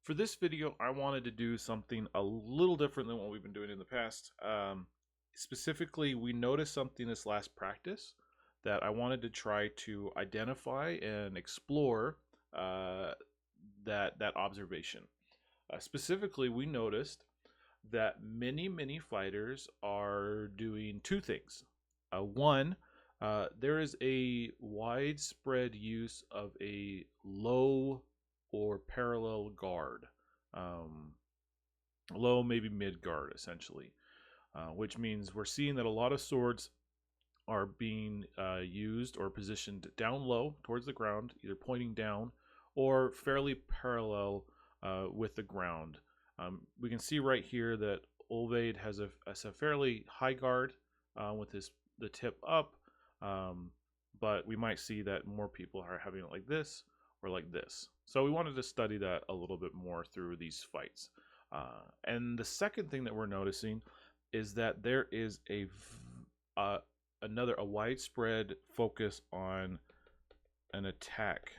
For this video, I wanted to do something a little different than what we've been doing in the past. Specifically, we noticed something this last practice that I wanted to try to identify and explore that observation. Specifically, we noticed that many fighters are doing two things. One, there is a widespread use of a low or parallel guard, um, low, maybe mid guard, essentially, which means we're seeing that a lot of swords are being used or positioned down low towards the ground, either pointing down or fairly parallel with the ground. We can see right here that Olvaid has a fairly high guard with the tip up, but we might see that more people are having it like this or like this. So we wanted to study that a little bit more through these fights. And the second thing that we're noticing is that there is a widespread focus on an attack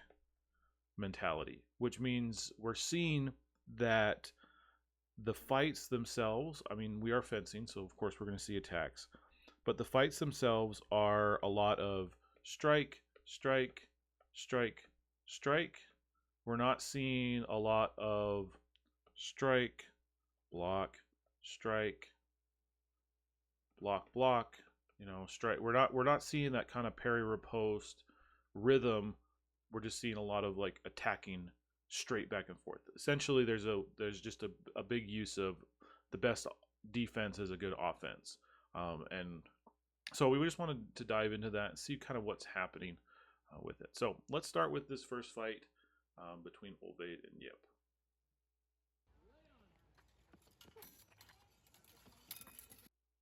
mentality, which means we're seeing that the fights themselves, I mean, we are fencing, so of course we're going to see attacks, but the fights themselves are a lot of strike, strike, strike, strike. We're not seeing a lot of strike, block, strike, block, block, strike. We're not seeing that kind of parry riposte rhythm. We're just seeing a lot of like attacking straight back and forth. Essentially, there's just a big use of the best defense as a good offense, and so we just wanted to dive into that and see kind of what's happening with it. So let's start with this first fight between Olvaid and Yip.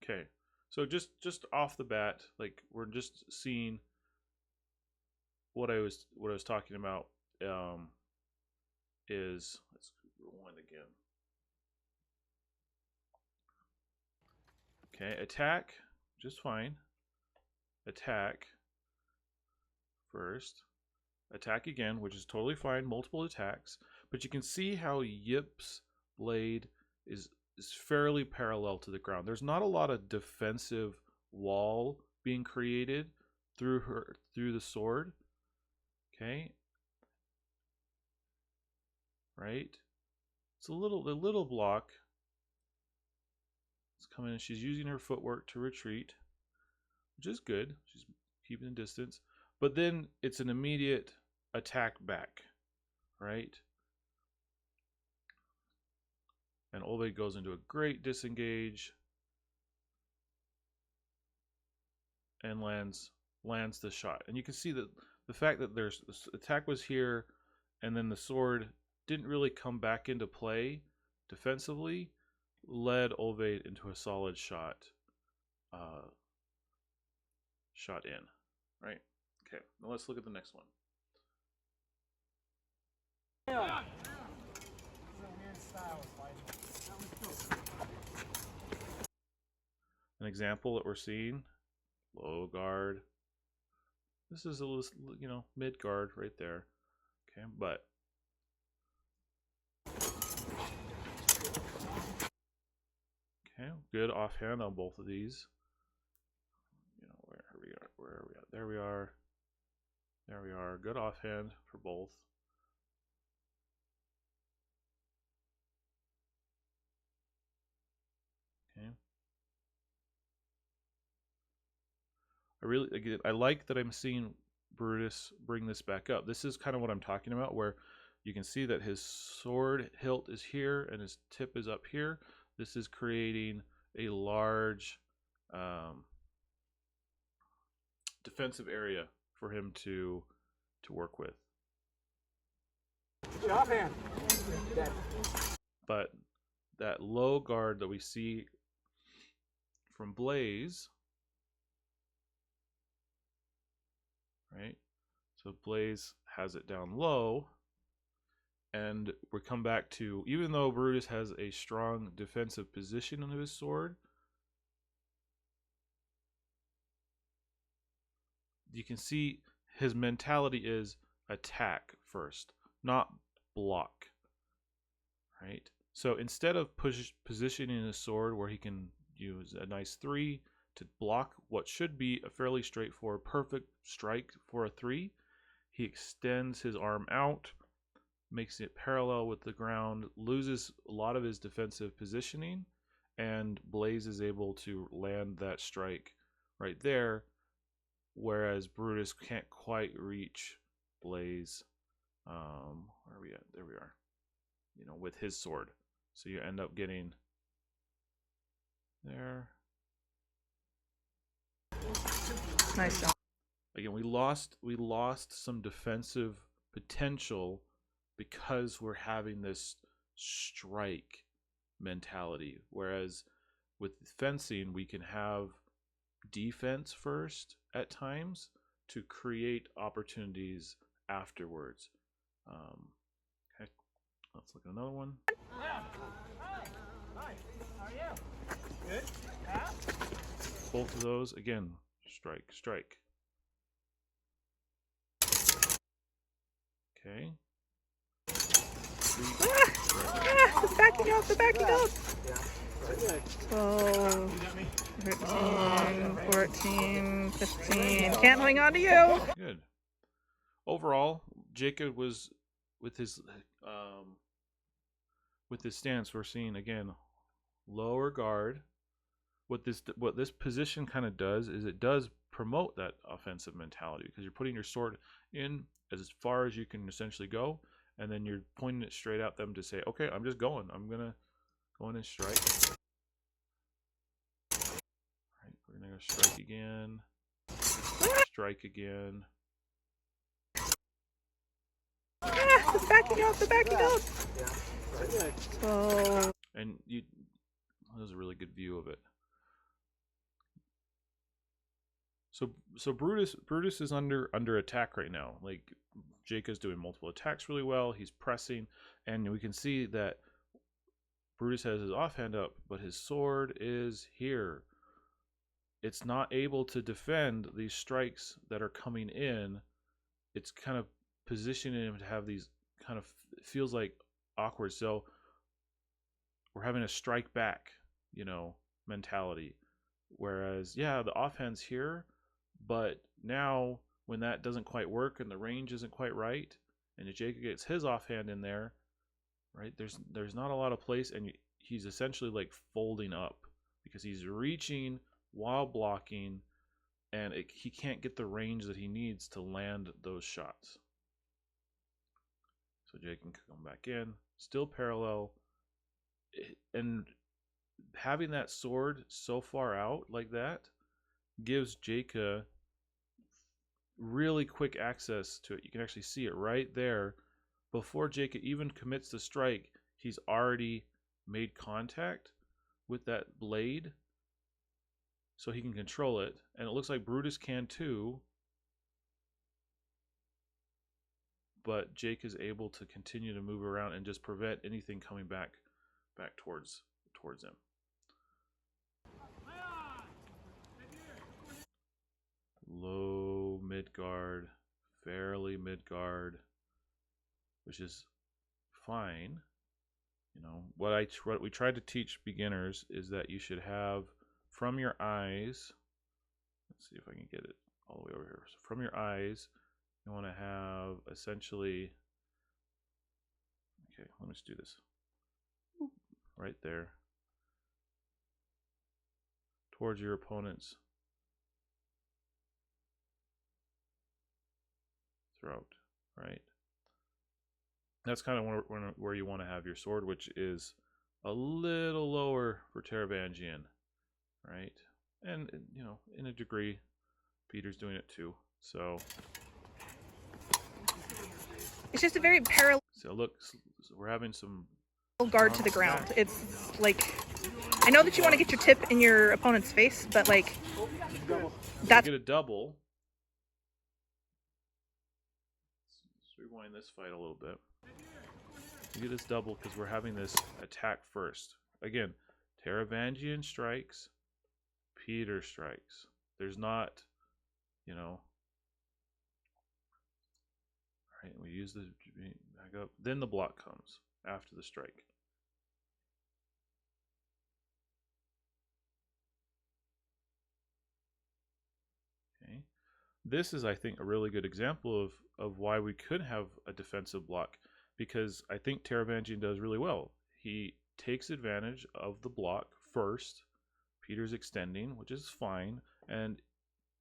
Okay, so just off the bat, like we're just seeing what I was talking about. Is let's rewind again. Okay, attack, just fine. Attack first. Attack again, which is totally fine. Multiple attacks, but you can see how Yip's blade is fairly parallel to the ground. There's not a lot of defensive wall being created through the sword. Okay. Right? It's a little block. It's coming in. She's using her footwork to retreat, which is good. She's keeping the distance. But then it's an immediate attack back, right? And Olvaid goes into a great disengage and lands the shot. And you can see that the fact that there's this attack was here and then the sword didn't really come back into play defensively, led Olvaid into a solid shot in, right? Okay, now let's look at the next one. An example that we're seeing, low guard. This is a mid guard right there. Okay, but okay, good offhand on both of these. Where are we at? There we are. There we are. Good offhand for both. Okay. I like that I'm seeing Brutus bring this back up. This is kind of what I'm talking about, where you can see that his sword hilt is here and his tip is up here. This is creating a large defensive area for him to work with. But that low guard that we see from Blaze, right? So Blaze has it down low, and we come back to, even though Brutus has a strong defensive position on his sword, you can see his mentality is attack first, not block. right? So instead of positioning his sword where he can use a nice 3 to block what should be a fairly straightforward perfect strike for a 3, he extends his arm out, makes it parallel with the ground, loses a lot of his defensive positioning, and Blaze is able to land that strike right there, whereas Brutus can't quite reach Blaze. Where are we at? There we are. With his sword. So you end up getting there. Nice job. Again, we lost some defensive potential because we're having this strike mentality. Whereas with fencing, we can have defense first at times to create opportunities afterwards. Okay, let's look at another one. Good. Both of those, again, strike, strike. Okay. It's backing up, it's backing up. 12, 13, 14, 15. Can't hang on to you. Good. Overall, Jacob was with his stance. We're seeing again lower guard. What this position kind of does is it does promote that offensive mentality because you're putting your sword in as far as you can essentially go, and then you're pointing it straight at them to say, okay, I'm just going. I'm gonna go in and strike. All right, we're gonna go strike again. Strike again. It's backing up, it's backing up. 12. And there's a really good view of it. So Brutus is under attack right now. Like Jake is doing multiple attacks really well. He's pressing, and we can see that Brutus has his offhand up, but his sword is here. It's not able to defend these strikes that are coming in. It's kind of positioning him to have these kind of, it feels like awkward. So we're having a strike back, mentality. Whereas, yeah, the offhand's here, but now when that doesn't quite work and the range isn't quite right, and Jacob gets his offhand in there, right? There's not a lot of place, and he's essentially like folding up because he's reaching while blocking, and he can't get the range that he needs to land those shots. So Jake can come back in, still parallel, and having that sword so far out like that gives Jacob really quick access to it. You can actually see it right there. Before Jacob even commits the strike, he's already made contact with that blade, so he can control it. And it looks like Brutus can too, but Jake is able to continue to move around and just prevent anything coming back towards him. Low mid guard, fairly mid guard, which is fine. What we try to teach beginners is that you should have from your eyes. Let's see if I can get it all the way over here. So from your eyes, you want to have essentially. Okay, let me just do this. Right there, towards your opponent's throat, right? That's kind of where you want to have your sword, which is a little lower for Taravangian, right? And in a degree, Peter's doing it too. So It's just a very parallel so look, we're having some guard to the ground. It's like, I know that you want to get your tip in your opponent's face, but like, that's get a double. Let's rewind this fight a little bit. You get this double because we're having this attack first. Again, Taravangian strikes, Peter strikes. There's not, all right, we use the back up. Then the block comes after the strike. this is, I think, a really good example of why we could have a defensive block, because I think Taravangian does really well. He takes advantage of the block first. Peter's extending, which is fine, and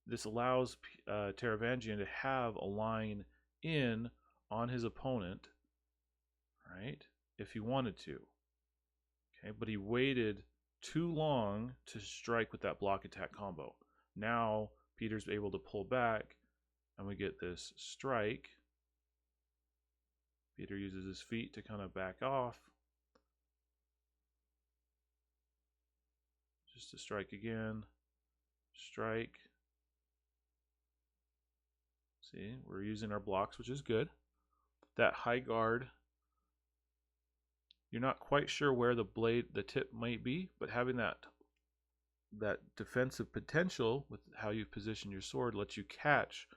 this allows Taravangian to have a line in on his opponent, right, if he wanted to. Okay, but he waited too long to strike with that block attack combo. Now Peter's able to pull back, and we get this strike. Peter uses his feet to kind of back off. Just to strike again. Strike. See, we're using our blocks, which is good. That high guard, you're not quite sure where the tip might be, but having that defensive potential with how you position your sword lets you catch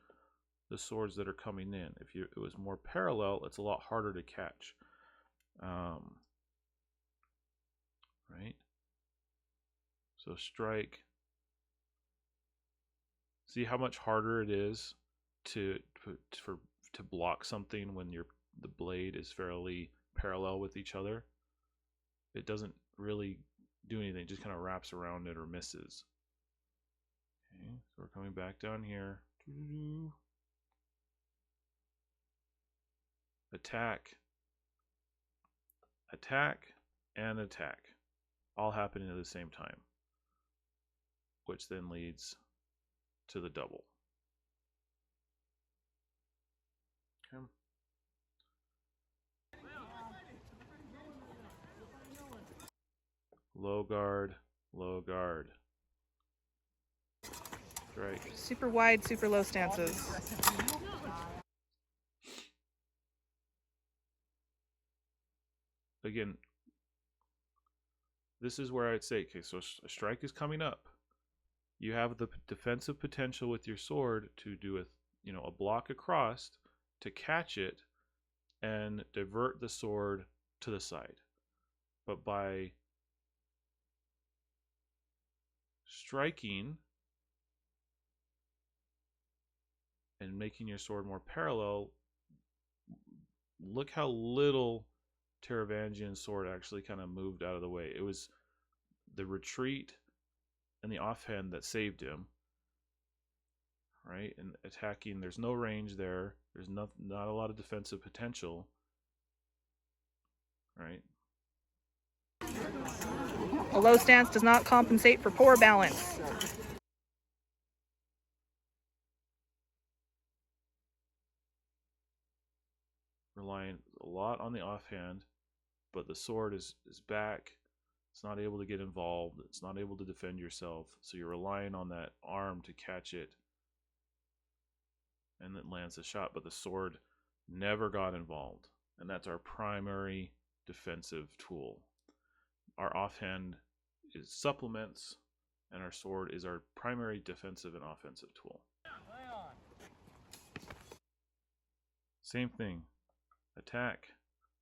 the swords that are coming in. If it was more parallel, it's a lot harder to catch. Right? So strike. See how much harder it is to block something when the blade is fairly parallel with each other. It doesn't really do anything, it just kind of wraps around it or misses. Okay, so we're coming back down here. Attack, attack, and attack, all happening at the same time, which then leads to the double. Okay. Low guard, low guard. Strike. Super wide, super low stances. Again, this is where I'd say, okay, so a strike is coming up. You have the defensive potential with your sword to do a block across to catch it and divert the sword to the side. But by striking and making your sword more parallel, look how little Taravangian's sword actually kind of moved out of the way. It was the retreat and the offhand that saved him, right? And attacking, there's no range there. There's not a lot of defensive potential, right? A low stance does not compensate for poor balance. Relying a lot on the offhand, but the sword is back. It's not able to get involved. It's not able to defend yourself. So you're relying on that arm to catch it, and it lands the shot, but the sword never got involved. And that's our primary defensive tool. Our offhand is supplements, and our sword is our primary defensive and offensive tool. Same thing. Attack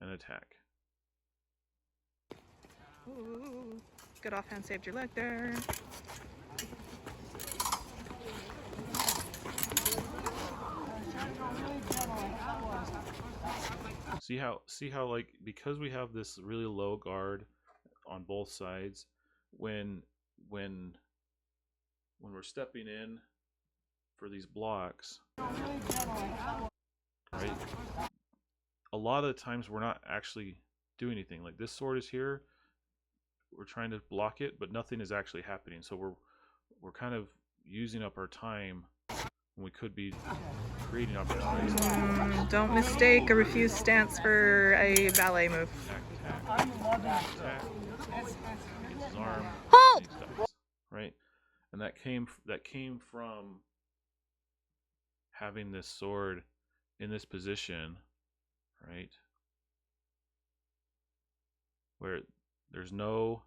and attack. Ooh, good offhand saved your leg there. See how like, because we have this really low guard on both sides, when we're stepping in for these blocks, right? A lot of the times we're not actually doing anything. Like this sword is here, we're trying to block it, but nothing is actually happening. So we're kind of using up our time when we could be creating opportunities. Don't mistake a refused stance for a ballet move. Attack. His arm. Hold! Right, and that came from having this sword in this position, right, where there's no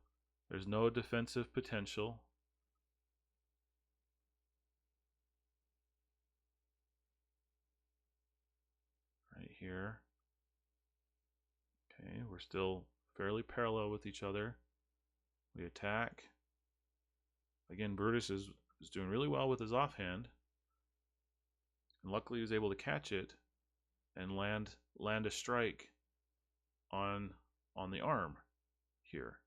defensive potential. Right here. Okay, we're still fairly parallel with each other. We attack. Again, Brutus is doing really well with his offhand. And luckily he was able to catch it and land a strike on the arm here.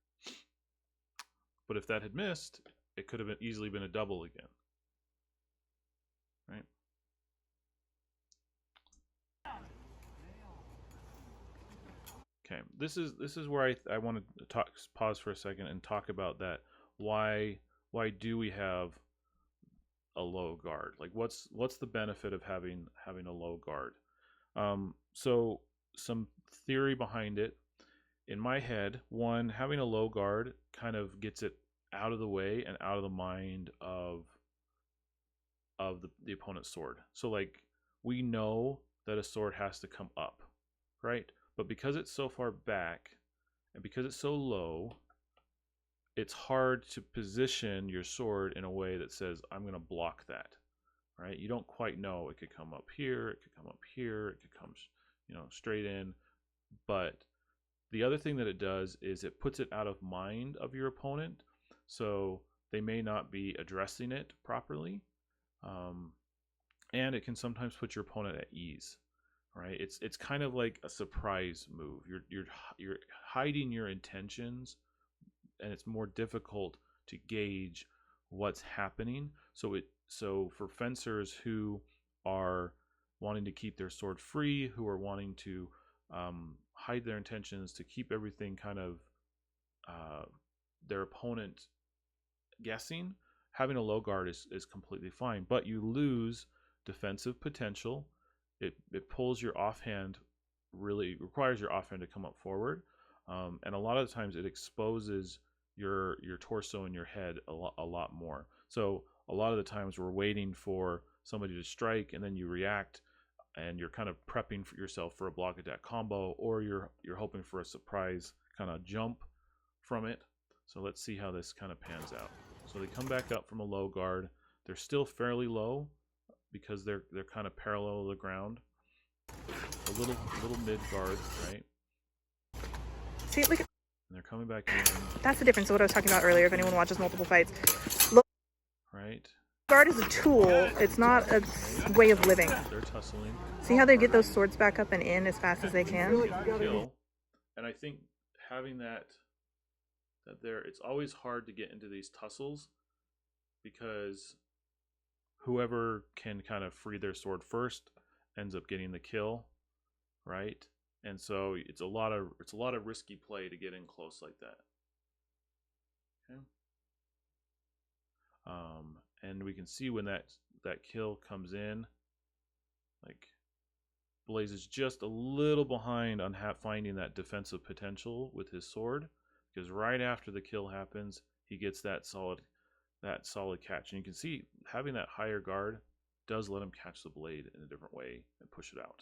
But if that had missed, it could have easily been a double again. Right? Okay, this is where I want to pause for a second and talk about that. Why do we have a low guard? Like what's the benefit of having a low guard? So some theory behind it. In my head, one, having a low guard kind of gets it out of the way and out of the mind of the opponent's sword. So like we know that a sword has to come up, right? But because it's so far back and because it's so low, it's hard to position your sword in a way that says, I'm going to block that, right? You don't quite know. It could come up here, it could come up here, it could come, straight in. But the other thing that it does is it puts it out of mind of your opponent, so they may not be addressing it properly, and it can sometimes put your opponent at ease, right? It's kind of like a surprise move. You're hiding your intentions, and it's more difficult to gauge what's happening. So for fencers who are wanting to keep their sword free, who are wanting to hide their intentions, to keep everything kind of their opponent guessing, having a low guard is completely fine. But you lose defensive potential. It pulls your offhand, really requires your offhand to come up forward, and a lot of the times it exposes your torso and your head a lot more. So a lot of the times we're waiting for somebody to strike, and then you react, and you're kind of prepping for yourself for a block attack combo, or you're hoping for a surprise kind of jump from it. So let's see how this kind of pans out. So they come back up from a low guard. They're still fairly low because they're kind of parallel to the ground. A little mid guard, right? See, look at. And they're coming back in. That's the difference of what I was talking about earlier. If anyone watches multiple fights, low right? guard is a tool. It's not a way of living. They're tussling. See how they get those swords back up and in as fast as they can? Kill. And I think having that there, it's always hard to get into these tussles because whoever can kind of free their sword first ends up getting the kill, right? And so it's a lot of risky play to get in close like that. Okay. And we can see when that kill comes in, like Blaze is just a little behind on finding that defensive potential with his sword, because right after the kill happens, he gets that solid catch. And you can see having that higher guard does let him catch the blade in a different way and push it out.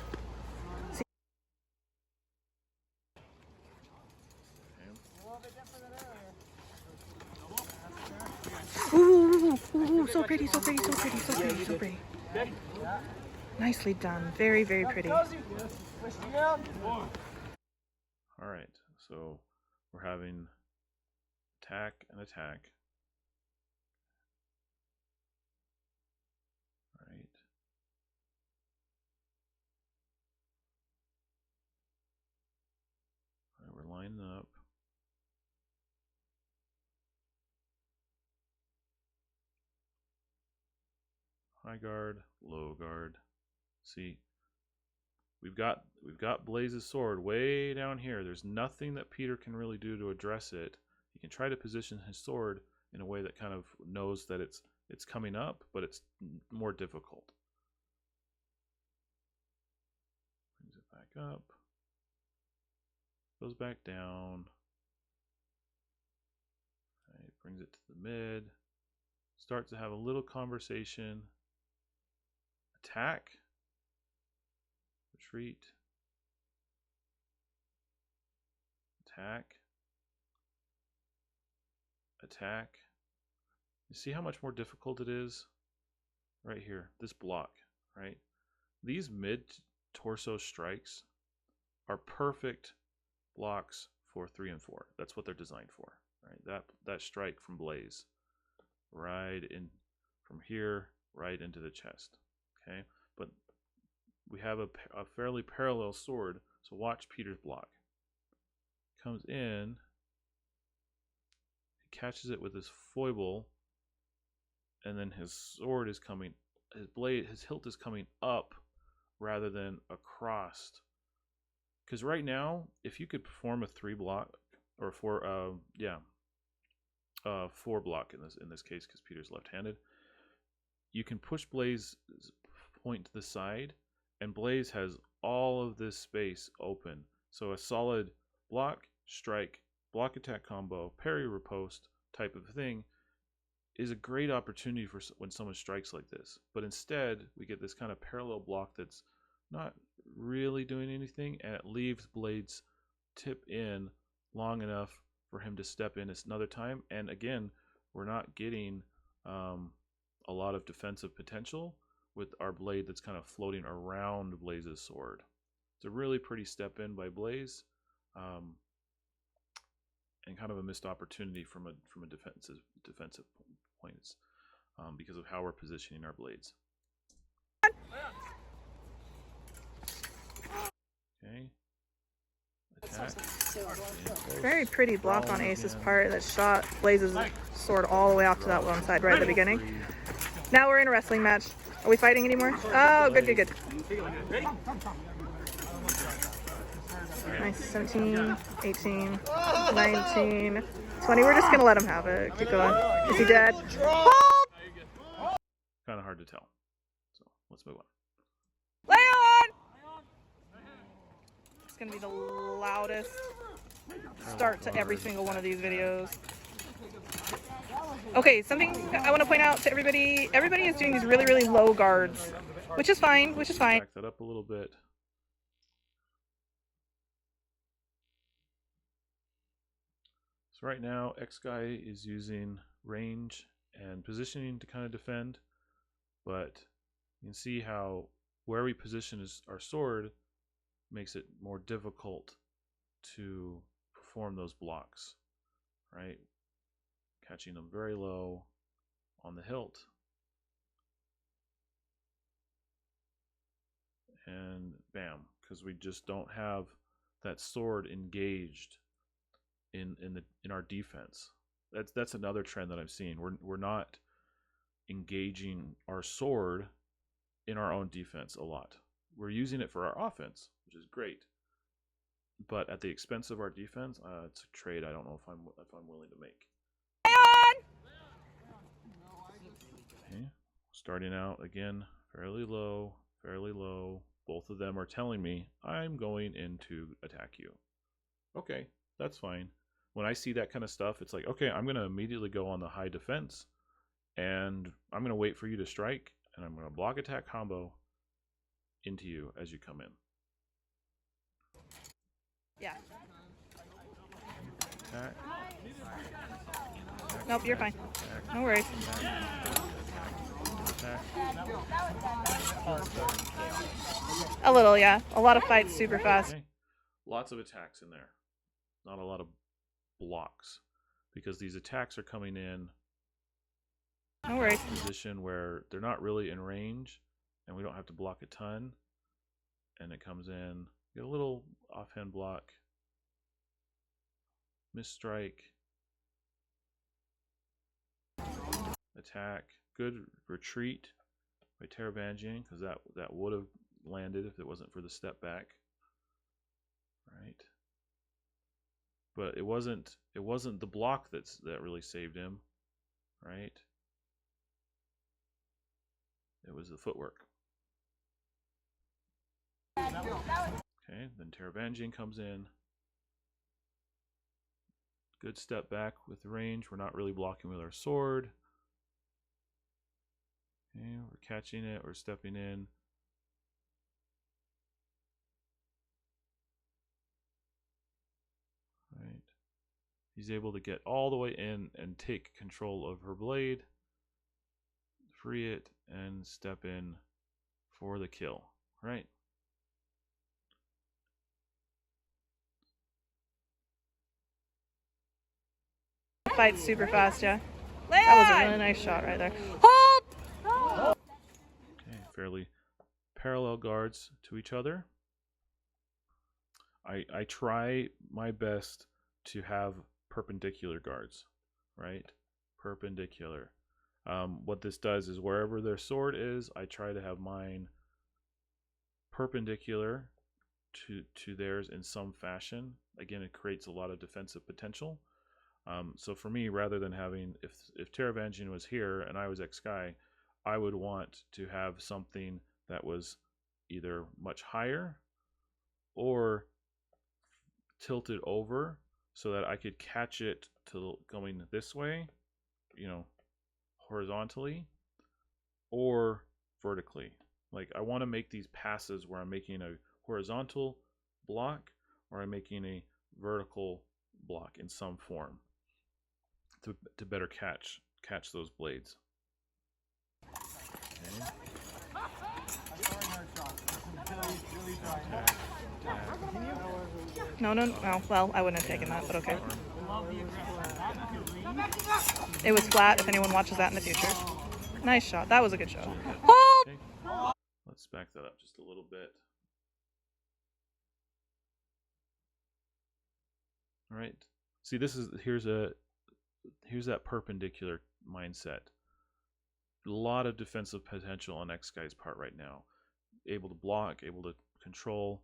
Ooh, so pretty, so pretty, so pretty, so pretty, so pretty. Nicely done. Very, very pretty. All right, so we're having attack and attack. All right. All right, we're lining up. High guard, low guard. See, we've got Blaze's sword way down here. There's nothing that Peter can really do to address it. He can try to position his sword in a way that kind of knows that it's coming up, but it's more difficult. Brings it back up. Goes back down. Right, brings it to the mid. Starts to have a little conversation. Attack. Retreat. Attack. Attack. You see how much more difficult it is? Right here, this block, right? These mid-torso strikes are perfect blocks for 3 and 4. That's what they're designed for, right? That strike from Blaze, right in from here, right into the chest. Okay, but we have a fairly parallel sword. So watch Peter's block. Comes in, he catches it with his foible, and then his sword is coming, his hilt is coming up rather than across. Because right now, if you could perform a 3 block or 4 block in this case, because Peter's left-handed, you can push Blaze's point to the side, and Blaze has all of this space open. So a solid block, strike, block attack combo, parry riposte type of thing is a great opportunity for when someone strikes like this. But instead, we get this kind of parallel block that's not really doing anything, and it leaves Blade's tip in long enough for him to step in another time. And again, we're not getting a lot of defensive potential with our blade that's kind of floating around Blaze's sword. It's a really pretty step in by Blaze, and kind of a missed opportunity from a defensive points, because of how we're positioning our blades. Okay. Attack. Very pretty block on Ace's part that shot Blaze's sword all the way off to that one side right at the beginning. Now we're in a wrestling match. Are we fighting anymore? Oh, good, good, good. Nice. 17, 18, 19, 20. We're just going to let him have it. Keep going. Is he dead? Hold! Kind of hard to tell. So let's move on. Leon! It's going to be the loudest start to every single one of these videos. Okay, something I want to point out to everybody. Everybody is doing these really, really low guards, which is fine, Back that up a little bit. So right now, X-Guy is using range and positioning to kind of defend, but you can see how where we position our sword makes it more difficult to perform those blocks, right? Catching them very low on the hilt. And bam, because we just don't have that sword engaged in our defense. That's another trend that I'm seeing. We're not engaging our sword in our own defense a lot. We're using it for our offense, which is great, but at the expense of our defense, it's a trade I don't know if I'm willing to make. Okay, starting out again, fairly low. Both of them are telling me I'm going in to attack you. Okay, that's fine. When I see that kind of stuff, it's like, okay, I'm going to immediately go on the high defense, and I'm going to wait for you to strike, and I'm going to block attack combo into you as you come in. Yeah. Attack. Nope, you're fine. No worries. Attack. A little, yeah. A lot of fights super fast. Okay. Lots of attacks in there. Not a lot of blocks, because these attacks are coming in No worries. a position where they're not really in range, and we don't have to block a ton. And it comes in, get a little offhand block, misstrike, attack, good retreat by Taravangian, because that would have landed if it wasn't for the step back. Right. But it wasn't the block that really saved him, right? It was the footwork. Okay, then Taravangian comes in. Good step back with the range. We're not really blocking with our sword. Okay, we're catching it, we're stepping in. Right. He's able to get all the way in and take control of her blade, free it, and step in for the kill. Right. Fights super fast, yeah. That was a really nice shot right there. Hold! Okay, fairly parallel guards to each other. I try my best to have perpendicular guards, right? Perpendicular. What this does is wherever their sword is, I try to have mine perpendicular to theirs in some fashion. Again, it creates a lot of defensive potential. So for me, rather than having, if Taravangian was here and I was X-Sky, I would want to have something that was either much higher or tilted over so that I could catch it to going this way, you know, horizontally or vertically. Like I want to make these passes where I'm making a horizontal block or I'm making a vertical block in some form to better catch those blades. Okay. No. Oh, well, I wouldn't have taken that, but okay. It was flat, if anyone watches that in the future. Nice shot. That was a good shot. Oh! Okay. Let's back that up just a little bit. All right. See, here's that perpendicular mindset. A lot of defensive potential on X-Sky's part right now. Able to block, able to control,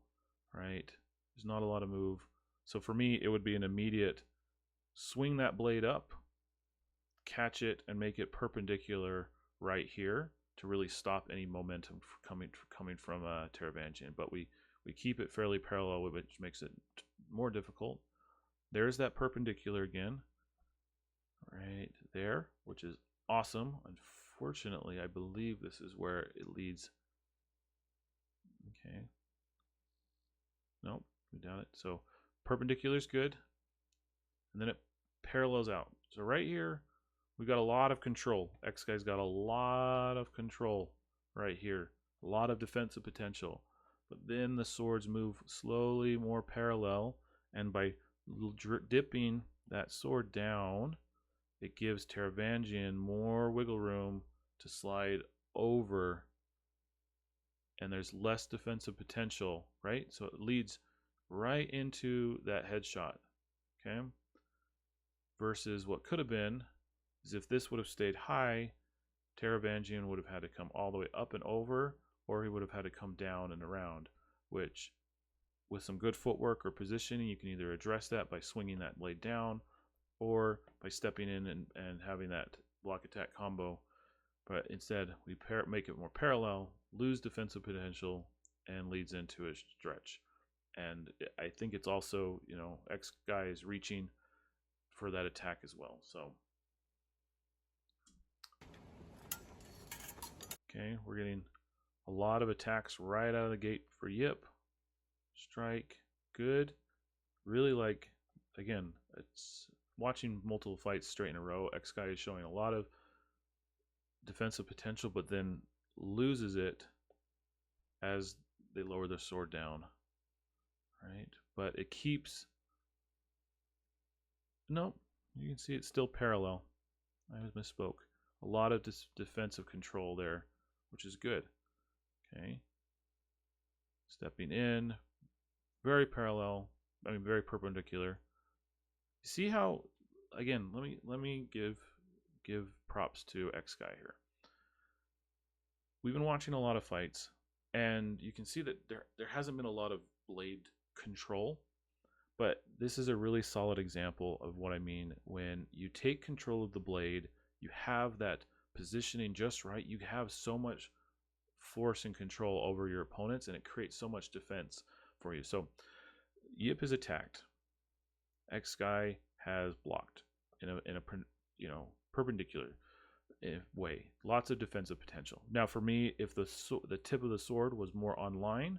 right? There's not a lot of move. So for me, it would be an immediate swing that blade up, catch it, and make it perpendicular right here to really stop any momentum coming from Taravangian. But we keep it fairly parallel, which makes it more difficult. There's that perpendicular again, right there, which is awesome. Unfortunately, I believe this is where it leads. Okay. Nope, we down it. So perpendicular is good, and then it parallels out. So right here, we got a lot of control. X-Sky's got a lot of control right here. A lot of defensive potential. But then the swords move slowly more parallel, and by dipping that sword down, it gives Taravangian more wiggle room to slide over, and there's less defensive potential, right? So it leads right into that headshot, okay? Versus what could have been is if this would have stayed high, Taravangian would have had to come all the way up and over, or he would have had to come down and around, which with some good footwork or positioning, you can either address that by swinging that blade down or by stepping in and having that block attack combo. But instead, we make it more parallel, lose defensive potential, and leads into a stretch. And I think it's also, you know, X-Sky is reaching for that attack as well. So, okay, we're getting a lot of attacks right out of the gate for Yip. Strike, good. Really like, again, it's watching multiple fights straight in a row. X-Sky is showing a lot of defensive potential, but then loses it as they lower their sword down, right? But it keeps, nope, you can see it's still parallel. I misspoke. A lot of defensive control there, which is good. Okay, stepping in, very parallel, I mean very perpendicular. See how, again, let me give props to X-Sky here. We've been watching a lot of fights, and you can see that there hasn't been a lot of blade control, but this is a really solid example of what I mean. When you take control of the blade, you have that positioning just right, you have so much force and control over your opponents, and it creates so much defense for you. So Yip is attacked, X-Sky has blocked in a you know, perpendicular way. Lots of defensive potential. Now for me, if the tip of the sword was more online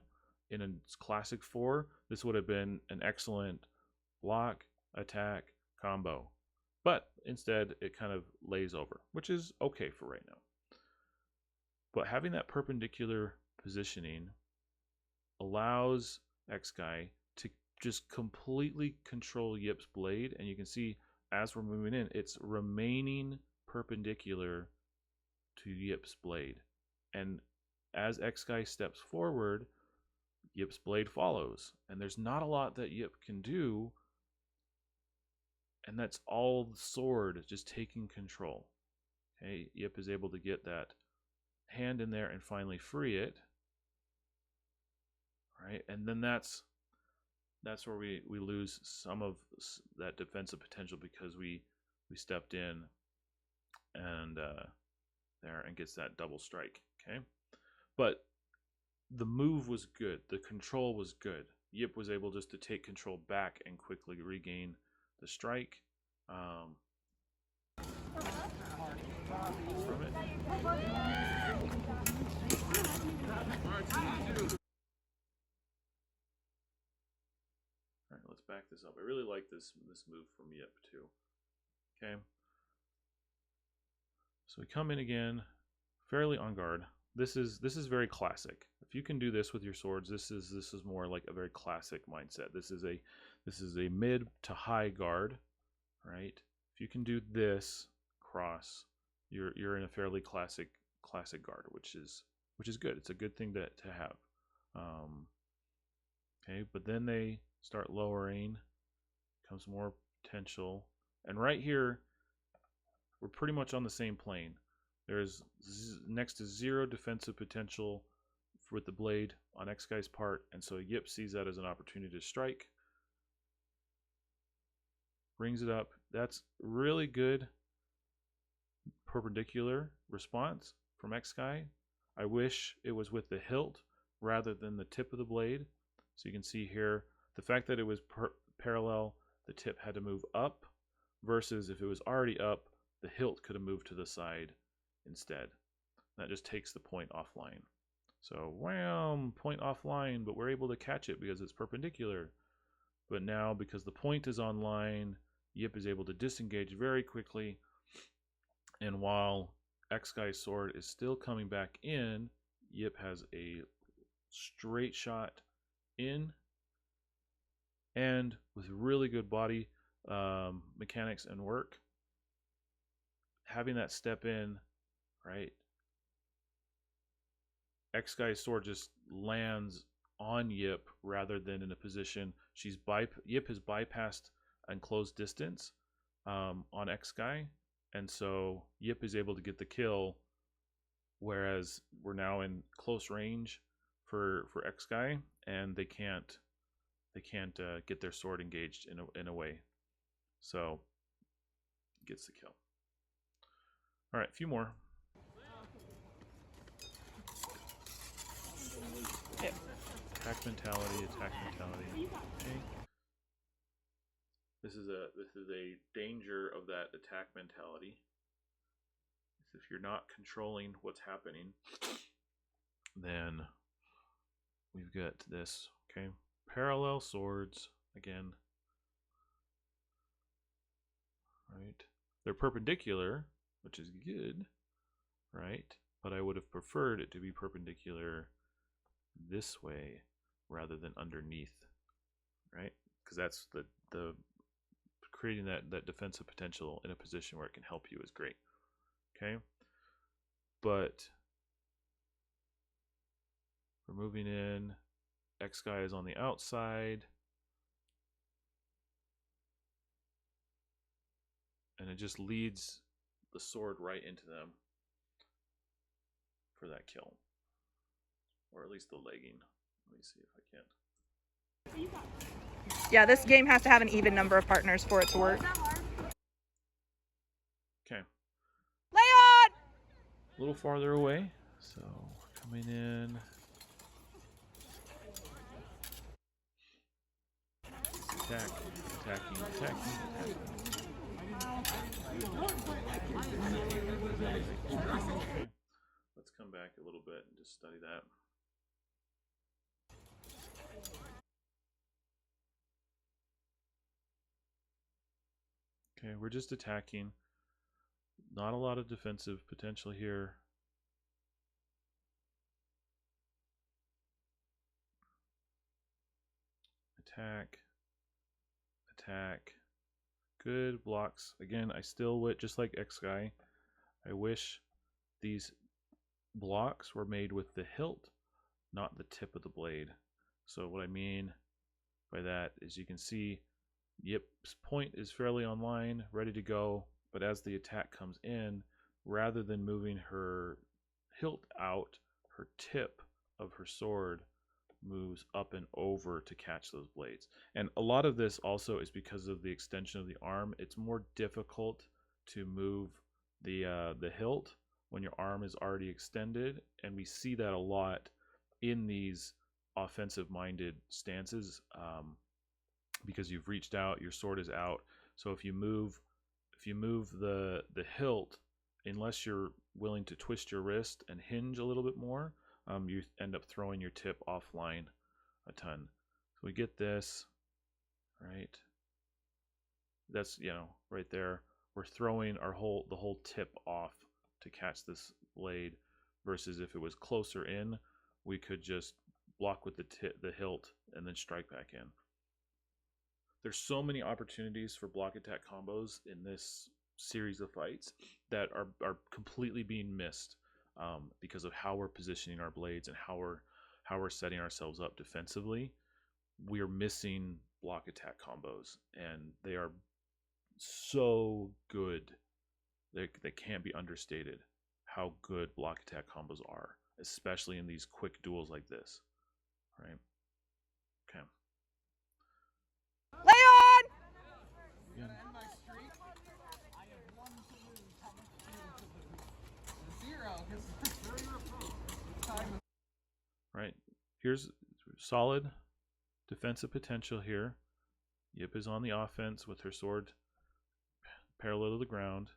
in a classic 4, this would have been an excellent block, attack, combo. But instead, it kind of lays over, which is okay for right now. But having that perpendicular positioning allows X-Sky to just completely control Yip's blade, and you can see as we're moving in, it's remaining perpendicular to Yip's blade. And as X-Guy steps forward, Yip's blade follows. And there's not a lot that Yip can do. And that's all the sword just taking control. Okay, Yip is able to get that hand in there and finally free it. Right, and then that's where we lose some of that defensive potential because we stepped in and there and gets that double strike. Okay, but the move was good, the control was good. Yip was able just to take control back and quickly regain the strike from it. All right, let's back this up. I really like this move from Yip too. Okay, so we come in again, fairly on guard. This is very classic. If you can do this with your swords, this is more like a very classic mindset. This is a mid to high guard, right? If you can do this cross, you're in a fairly classic guard, which is good. It's a good thing to have. Okay, but then they start lowering, comes more potential, and right here we're pretty much on the same plane. There's next to zero defensive potential with the blade on X-Guy's part, and so Yip sees that as an opportunity to strike. Brings it up. That's really good perpendicular response from X-Guy. I wish it was with the hilt rather than the tip of the blade. So you can see here, the fact that it was parallel, the tip had to move up, versus if it was already up, the hilt could have moved to the side instead. That just takes the point offline. So, wham, point offline, but we're able to catch it because it's perpendicular. But now, because the point is online, Yip is able to disengage very quickly. And while X-Guy's sword is still coming back in, Yip has a straight shot in, and with really good body mechanics and work, having that step in, right? X-Guy's sword just lands on Yip rather than in a position. Yip has bypassed and closed distance on X-Guy, and so Yip is able to get the kill, whereas we're now in close range for X-Guy, and they can't get their sword engaged in a way, so gets the kill. All right, a few more. Yep. Attack mentality. Okay. This is a danger of that attack mentality. If you're not controlling what's happening, then we've got this. Okay, parallel swords again. Right, they're perpendicular, which is good, right? But I would have preferred it to be perpendicular this way rather than underneath, right? Because that's the creating that defensive potential in a position where it can help you is great. Okay, but we're moving in. X-Guy is on the outside, and it just leads the sword right into them for that kill, or at least the legging. Let me see if I can. Yeah, this game has to have an even number of partners for it to work. Okay. Leon! A little farther away, so coming in. Attacking. Okay. Let's come back a little bit and just study that. Okay, we're just attacking. Not a lot of defensive potential here. Attack. Good blocks. Again, I still would, just like X-Guy, I wish these blocks were made with the hilt, not the tip of the blade. So what I mean by that is you can see Yip's point is fairly online, ready to go, but as the attack comes in, rather than moving her hilt out, her tip of her sword moves up and over to catch those blades. And a lot of this also is because of the extension of the arm. It's more difficult to move the hilt when your arm is already extended, and we see that a lot in these offensive-minded stances, because you've reached out, your sword is out. So if you move the hilt, unless you're willing to twist your wrist and hinge a little bit more, you end up throwing your tip offline a ton. So we get this, right? That's, you know, right there. We're throwing the whole tip off to catch this blade, versus if it was closer in, we could just block with the hilt and then strike back in. There's so many opportunities for block attack combos in this series of fights that are completely being missed, because of how we're positioning our blades and how we're setting ourselves up defensively. We are missing block attack combos, and they are so good. They can't be understated how good block attack combos are, especially in these quick duels like this. Right? Okay. Leon! Again. Right. Here's solid defensive potential here. Yip is on the offense with her sword parallel to the ground.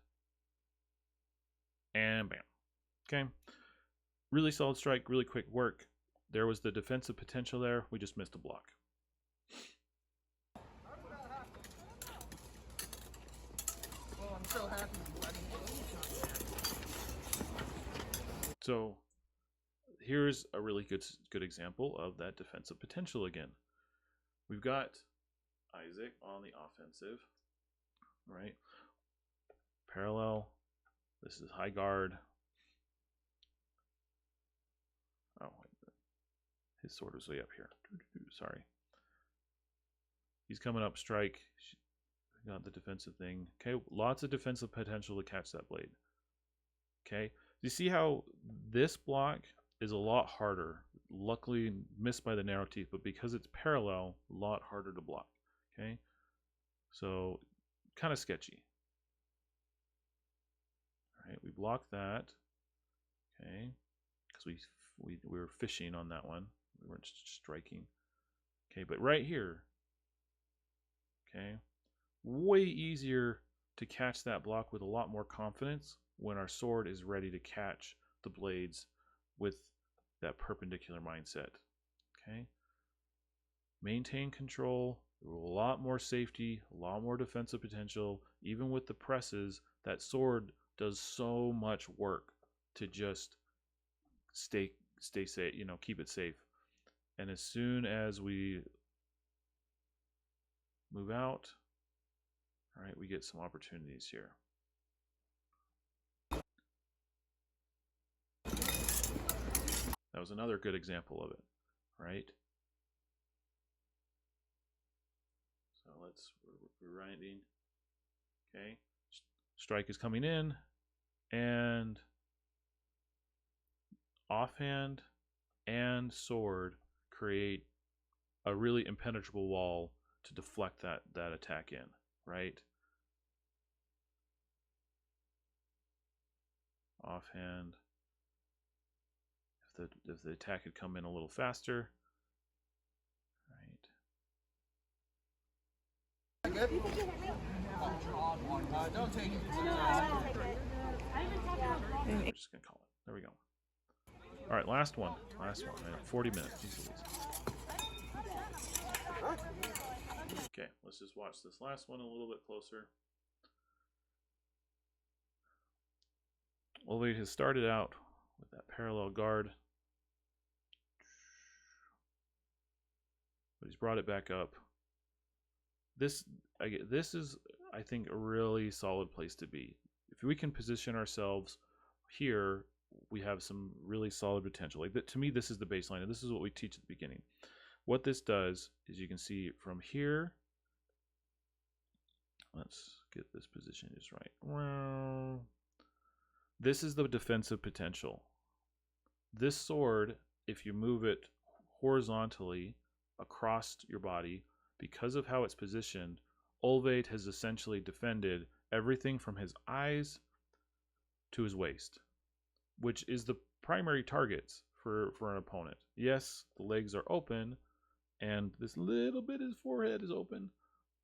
And bam. Okay. Really solid strike, really quick work. There was the defensive potential there. We just missed a block. Well, I'm so happy. So here's a really good example of that defensive potential again. We've got Isaac on the offensive, right? Parallel. This is high guard. Oh, his sword is way up here. Sorry. He's coming up, strike. Got the defensive thing. Okay, lots of defensive potential to catch that blade. Okay, you see how this block is a lot harder. Luckily missed by the narrow teeth, but because it's parallel, a lot harder to block. Okay, so kind of sketchy. All right, we block that. Okay, because we were fishing on that one. We weren't striking. Okay, but right here, okay, way easier to catch that block with a lot more confidence when our sword is ready to catch the blades with that perpendicular mindset. Okay, maintain control, a lot more safety, a lot more defensive potential. Even with the presses, that sword does so much work to just stay safe, you know, keep it safe. And as soon as we move out, all right, we get some opportunities here. That was another good example of it, right? So we're rewinding. Okay, strike is coming in, and offhand and sword create a really impenetrable wall to deflect that attack in, right? Offhand. If the attack had come in a little faster, right? Good? Don't take it. We're just gonna call it. There we go. All right, last one. Last one. 40 minutes. Okay, let's just watch this last one a little bit closer. Olvate has started out with that parallel guard, but he's brought it back up. This is, I think, a really solid place to be. If we can position ourselves here we have some really solid potential. Like to me, this is the baseline, and this is what we teach at the beginning. What this does is you can see from here. Let's get this position just right. Well, this is the defensive potential. This sword, if you move it horizontally across your body, because of how it's positioned, Olvaid has essentially defended everything from his eyes to his waist, which is the primary targets for an opponent. Yes, the legs are open, and this little bit of his forehead is open,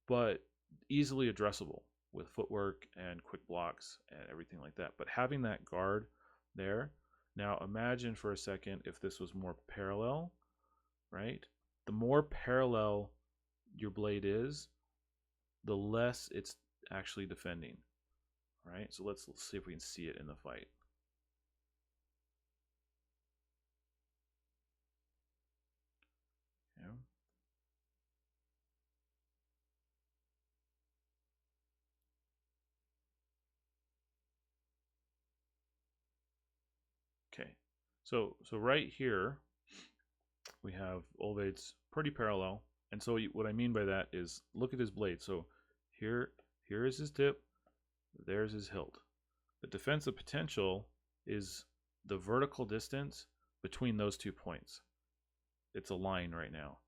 but easily addressable with footwork and quick blocks and everything like that. But having that guard there, now imagine for a second if this was more parallel, right? The more parallel your blade is, the less it's actually defending, right? So let's see if we can see it in the fight. Yeah. Okay, so right here we have Olvaid's pretty parallel, and so what I mean by that is look at his blade. So here is his tip, there's his hilt. The defensive potential is the vertical distance between those 2 points. It's a line right now,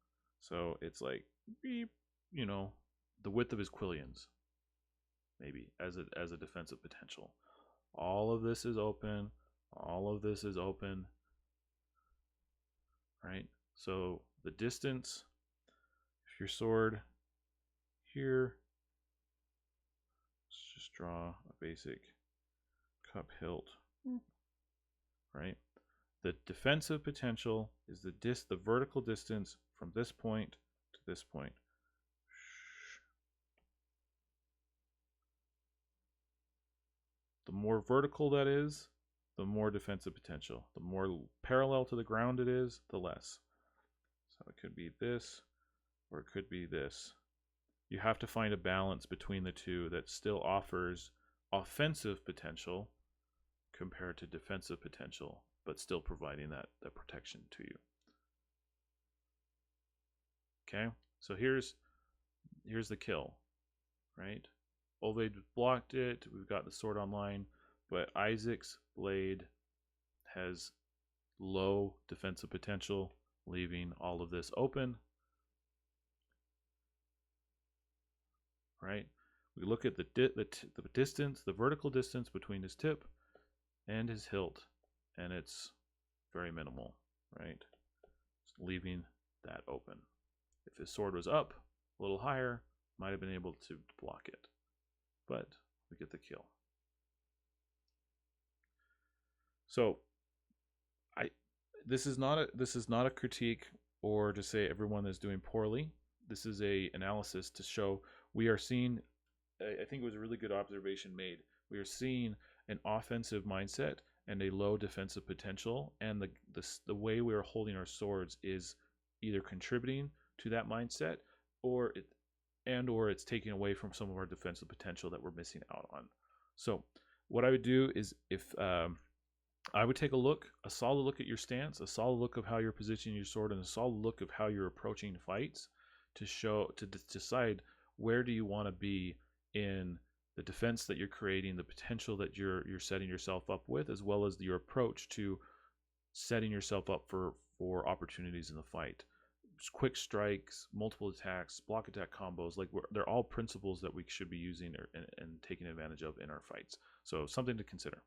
so it's like beep, you know, the width of his quillions, maybe as a defensive potential. All of this is open. All of this is open, right? So the distance, if your sword here, let's just draw a basic cup hilt, right? The defensive potential is the vertical distance from this point to this point. The more vertical that is, the more defensive potential. The more parallel to the ground it is, the less. So it could be this, or it could be this. You have to find a balance between the two that still offers offensive potential compared to defensive potential, but still providing that protection to you. Okay, so here's the kill, right? Olvaid blocked it. We've got the sword online. But Isaac's blade has low defensive potential, leaving all of this open. Right? We look at the distance, the vertical distance between his tip and his hilt, and it's very minimal, right? Just leaving that open. If his sword was up a little higher, might have been able to block it, but we get the kill. So, this is not a critique or to say everyone is doing poorly. This is a analysis to show we are seeing. I think it was a really good observation made. We are seeing an offensive mindset and a low defensive potential, and the way we are holding our swords is either contributing to that mindset, or it's taking away from some of our defensive potential that we're missing out on. So, what I would do is if I would take a solid look at your stance, a solid look of how you're positioning your sword, and a solid look of how you're approaching fights to decide where do you want to be in the defense that you're creating, the potential that you're setting yourself up with, as well as your approach to setting yourself up for opportunities in the fight. Quick strikes, multiple attacks, block attack combos, they're all principles that we should be using and taking advantage of in our fights. So something to consider.